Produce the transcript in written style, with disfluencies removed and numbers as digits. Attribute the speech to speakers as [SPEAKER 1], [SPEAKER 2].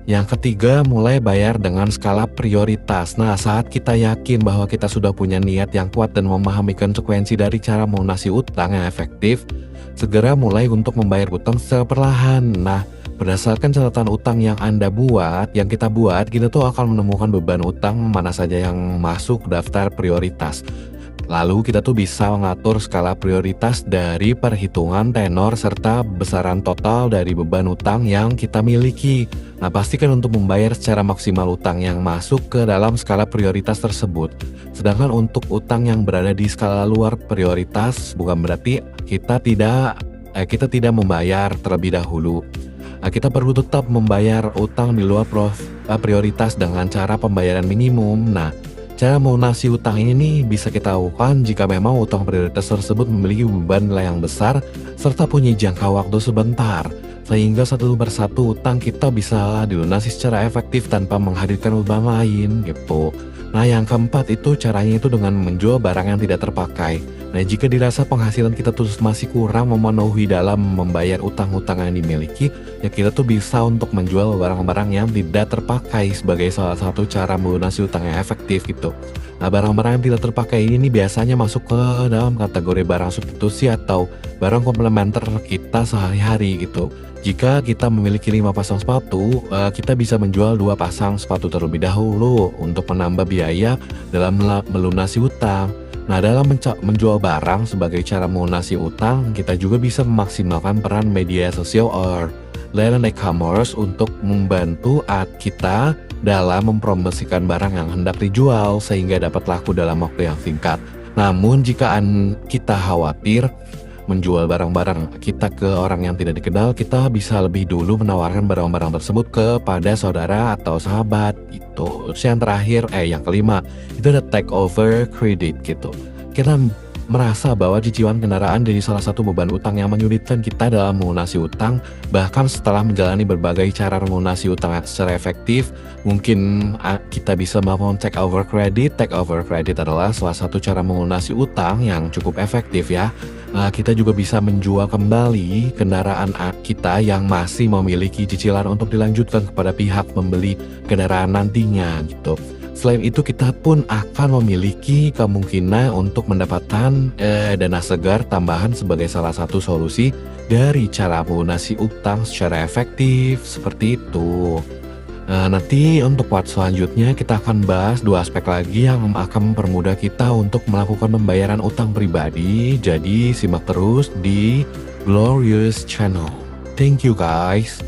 [SPEAKER 1] Yang ketiga, mulai bayar dengan skala prioritas. Nah, saat kita yakin bahwa kita sudah punya niat yang kuat dan memahami konsekuensi dari cara melunasi utang yang efektif, segera mulai untuk membayar utang secara perlahan. Nah, berdasarkan catatan utang yang kita buat, kita tuh akan menemukan beban utang mana saja yang masuk daftar prioritas. Lalu kita tuh bisa mengatur skala prioritas dari perhitungan tenor serta besaran total dari beban utang yang kita miliki. Nah, pastikan untuk membayar secara maksimal utang yang masuk ke dalam skala prioritas tersebut. Sedangkan untuk utang yang berada di skala luar prioritas bukan berarti kita tidak membayar terlebih dahulu. Nah, kita perlu tetap membayar utang di luar prioritas dengan cara pembayaran minimum. Nah, cara melunasi utang ini nih bisa kita lakukan jika memang utang prioritas tersebut memiliki beban nilai yang besar serta punya jangka waktu sebentar, sehingga satu persatu utang kita bisa dilunasi secara efektif tanpa menghadirkan beban lain gitu. Nah, yang keempat itu caranya itu dengan menjual barang yang tidak terpakai. Nah, jika dirasa penghasilan kita tuh masih kurang memenuhi dalam membayar utang-utang yang dimiliki, ya kita tuh bisa untuk menjual barang-barang yang tidak terpakai sebagai salah satu cara melunasi utang yang efektif gitu. Nah, barang-barang yang tidak terpakai ini biasanya masuk ke dalam kategori barang substitusi atau barang komplementer kita sehari-hari gitu. Jika kita memiliki 5 pasang sepatu, kita bisa menjual 2 pasang sepatu terlebih dahulu untuk menambah biaya dalam melunasi utang. Nah, dalam menjual barang sebagai cara melunasi utang, kita juga bisa memaksimalkan peran media sosial or layanan e-commerce untuk membantu kita dalam mempromosikan barang yang hendak dijual sehingga dapat laku dalam waktu yang singkat. Namun, jika kita khawatir menjual barang-barang kita ke orang yang tidak dikenal, kita bisa lebih dulu menawarkan barang-barang tersebut kepada saudara atau sahabat gitu. Terus yang kelima itu ada take over credit gitu. Kita merasa bahwa cicilan kendaraan jadi salah satu beban utang yang menyulitkan kita dalam melunasi utang. Bahkan setelah menjalani berbagai cara melunasi utang secara efektif, mungkin kita bisa melakukan take over credit. Take over credit adalah salah satu cara melunasi utang yang cukup efektif ya. Kita juga bisa menjual kembali kendaraan kita yang masih memiliki cicilan untuk dilanjutkan kepada pihak membeli kendaraan nantinya gitu. Selain itu, kita pun akan memiliki kemungkinan untuk mendapatkan dana segar tambahan sebagai salah satu solusi dari cara melunasi utang secara efektif seperti itu. Nanti untuk part selanjutnya kita akan bahas 2 aspek lagi yang akan mempermudah kita untuk melakukan pembayaran utang pribadi. Jadi simak terus di Glorious Channel. Thank you guys.